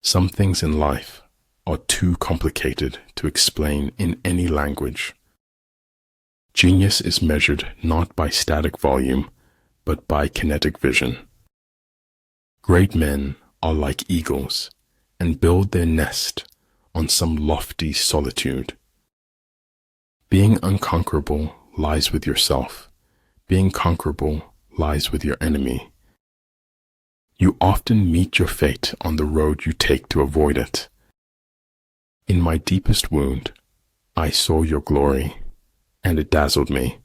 Some things in life are too complicated to explain in any language. Genius is measured not by static volume, but by kinetic vision. Great men are like eagles and build their nest on some lofty solitude. Being unconquerable lies with yourself. Being conquerable lies with your enemy. You often meet your fate on the road you take to avoid it. In my deepest wound, I saw your glory, and it dazzled me.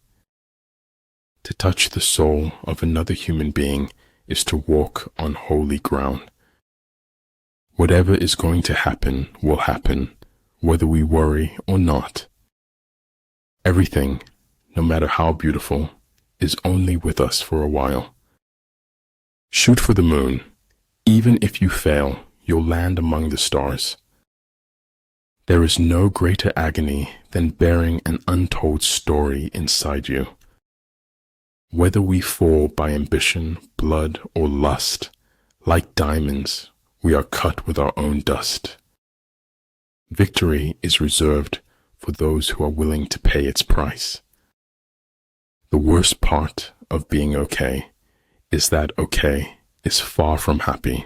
To touch the soul of another human being is to walk on holy ground. Whatever is going to happen will happen, whether we worry or not. Everything, no matter how beautiful, is only with us for a while. Shoot for the moon. Even if you fail, you'll land among the stars. There is no greater agony than bearing an untold story inside you. Whether we fall by ambition, blood, or lust, like diamonds, we are cut with our own dust. Victory is reserved for those who are willing to pay its price. The worst part of being okay is that okay is far from happy.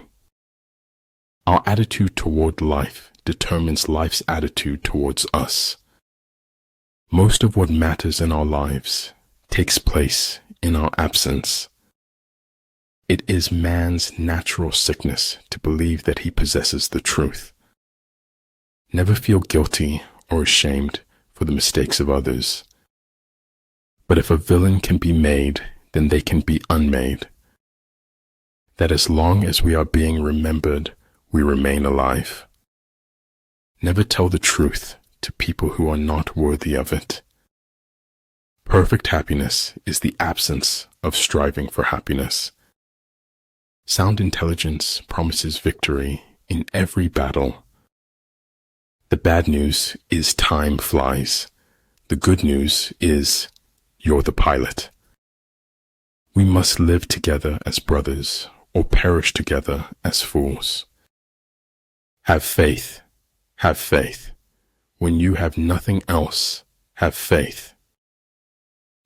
Our attitude toward life determines life's attitude towards us. Most of what matters in our lives takes place in our absence. It is man's natural sickness to believe that he possesses the truth. Never feel guilty or ashamed for the mistakes of others. But if a villain can be made, then they can be unmade. That as long as we are being remembered, we remain alive. Never tell the truth to people who are not worthy of it. Perfect happiness is the absence of striving for happiness. Sound intelligence promises victory in every battle. The bad news is time flies. The good news is you're the pilot. We must live together as brothers or perish together as fools. Have faith. Have faith. When you have nothing else, have faith.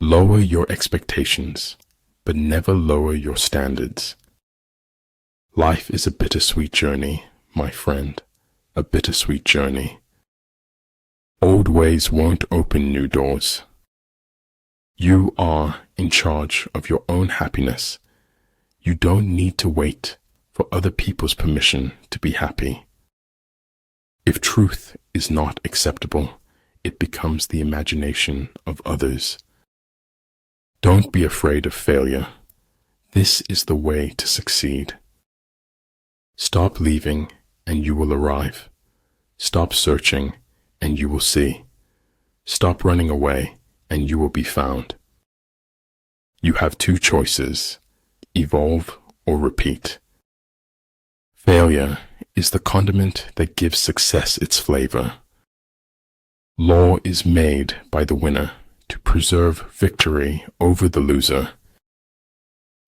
Lower your expectations, but never lower your standards. Life is a bittersweet journey, my friend, a bittersweet journey. Old ways won't open new doors. You are in charge of your own happiness. You don't need to wait for other people's permission to be happy. If truth is not acceptable, it becomes the imagination of others. Don't be afraid of failure. This is the way to succeed. Stop leaving and you will arrive. Stop searching and you will see. Stop running away and you will be found. You have two choices: evolve or repeat. Failure is the condiment that gives success its flavor. Law is made by the winner to preserve victory over the loser.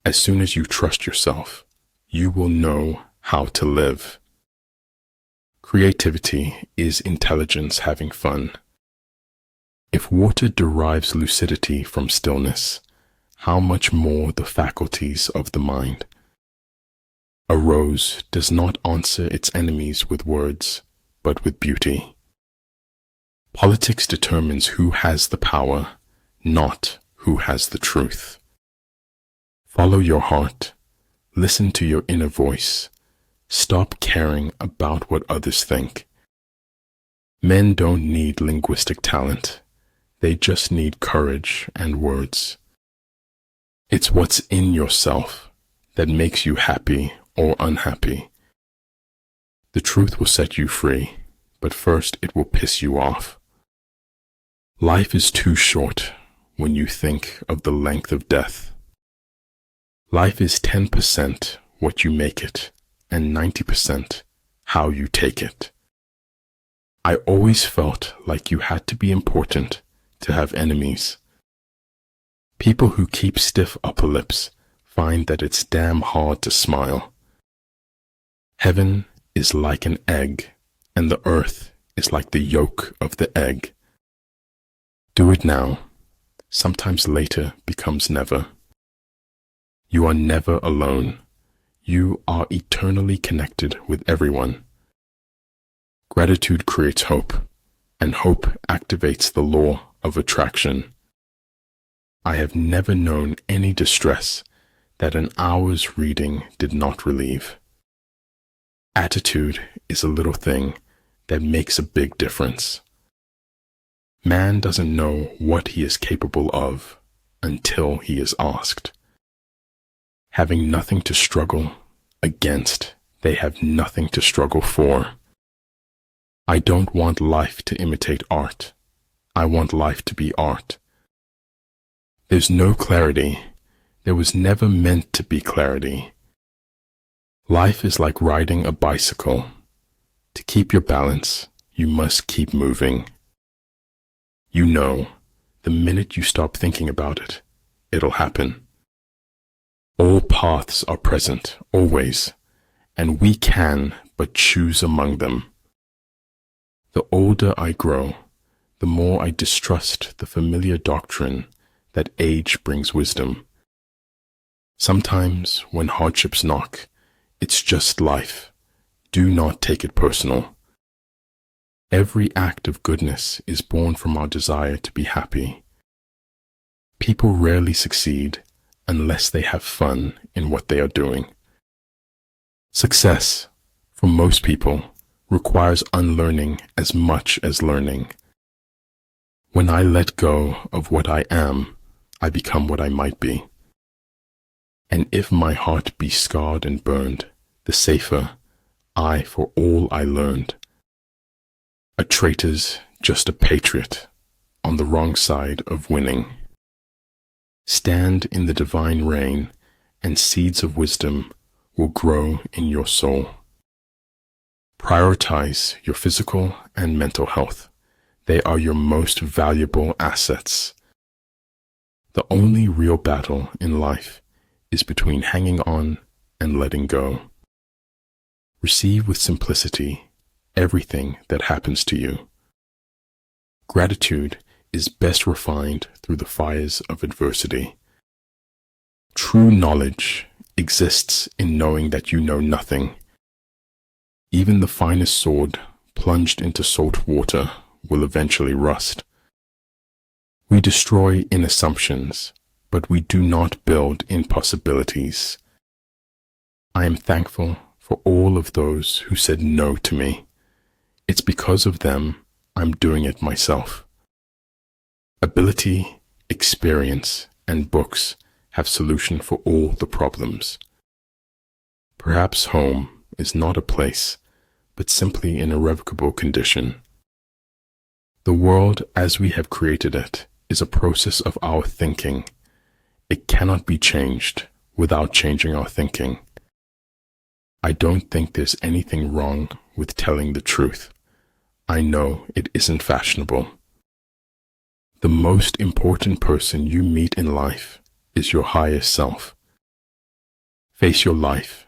As soon as you trust yourself, you will know how to live. Creativity is intelligence having fun. If water derives lucidity from stillness, how much more the faculties of the mind? A rose does not answer its enemies with words, but with beauty. Politics determines who has the power, not who has the truth. Follow your heart. Listen to your inner voice. Stop caring about what others think. Men don't need linguistic talent. They just need courage and words. It's what's in yourself that makes you happy or unhappy. The truth will set you free, but first it will piss you off. Life is too short when you think of the length of death. Life is 10% what you make it, and 90% how you take it. I always felt like you had to be important to have enemies. People who keep stiff upper lips find that it's damn hard to smile. Heaven is like an egg, and the earth is like the yolk of the egg. Do it now. Sometimes later becomes never. You are never alone. You are eternally connected with everyone. Gratitude creates hope, and hope activates the law of attraction. I have never known any distress that an hour's reading did not relieve. Attitude is a little thing that makes a big difference. Man doesn't know what he is capable of until he is asked. Having nothing to struggle against, they have nothing to struggle for. I don't want life to imitate art. I want life to be art. There's no clarity. There was never meant to be clarity. Life is like riding a bicycle. To keep your balance, you must keep moving. You know, the minute you stop thinking about it, it'll happen. All paths are present, always, and we can but choose among them. The older I grow, the more I distrust the familiar doctrine that age brings wisdom. Sometimes, when hardships knock, it's just life. Do not take it personal. Every act of goodness is born from our desire to be happy. People rarely succeed unless they have fun in what they are doing. Success, for most people, requires unlearning as much as learning. When I let go of what I am, I become what I might be. And if my heart be scarred and burned, the safer I for all I learned. A traitor's just a patriot on the wrong side of winning. Stand in the divine rain, and seeds of wisdom will grow in your soul. Prioritize your physical and mental health. They are your most valuable assets. The only real battle in life is between hanging on and letting go. Receive with simplicity everything that happens to you. Gratitude is best refined through the fires of adversity. True knowledge exists in knowing that you know nothing. Even the finest sword plunged into salt water will eventually rust. We destroy in assumptions, but we do not build in possibilities. I am thankful for all of those who said no to me. It's because of them I'm doing it myself. Ability, experience, and books have solution for all the problems. Perhaps home is not a place, but simply an irrevocable condition. The world as we have created it is a process of our thinking. It cannot be changed without changing our thinking. I don't think there's anything wrong with telling the truth. I know it isn't fashionable. The most important person you meet in life is your higher self. Face your life,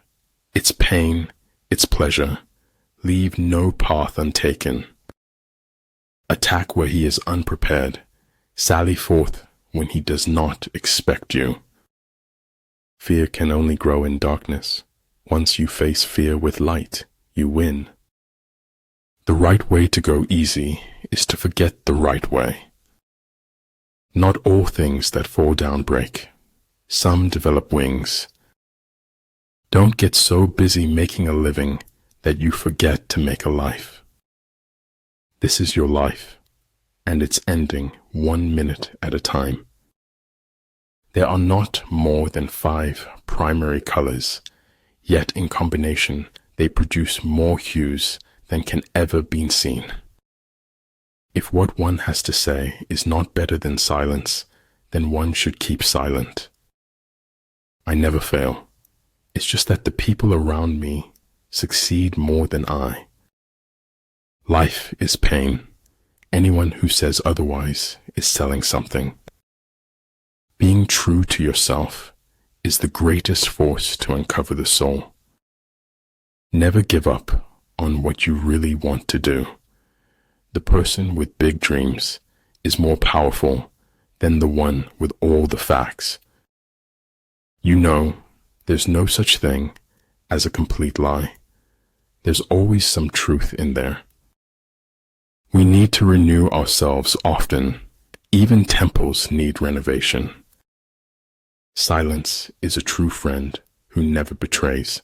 its pain, its pleasure. Leave no path untaken. Attack where he is unprepared. Sally forth when he does not expect you. Fear can only grow in darkness. Once you face fear with light, you win. The right way to go easy is to forget the right way. Not all things that fall down break. Some develop wings. Don't get so busy making a living that you forget to make a life. This is your life, and it's ending 1 minute at a time. There are not more than 5 primary colors, yet in combination they produce more hues than can ever be seen. If what one has to say is not better than silence, then one should keep silent. I never fail. It's just that the people around me succeed more than I. Life is pain. Anyone who says otherwise is selling something. Being true to yourself is the greatest force to uncover the soul. Never give up on what you really want to do. The person with big dreams is more powerful than the one with all the facts. You know, there's no such thing as a complete lie. There's always some truth in there. We need to renew ourselves often. Even temples need renovation. Silence is a true friend who never betrays.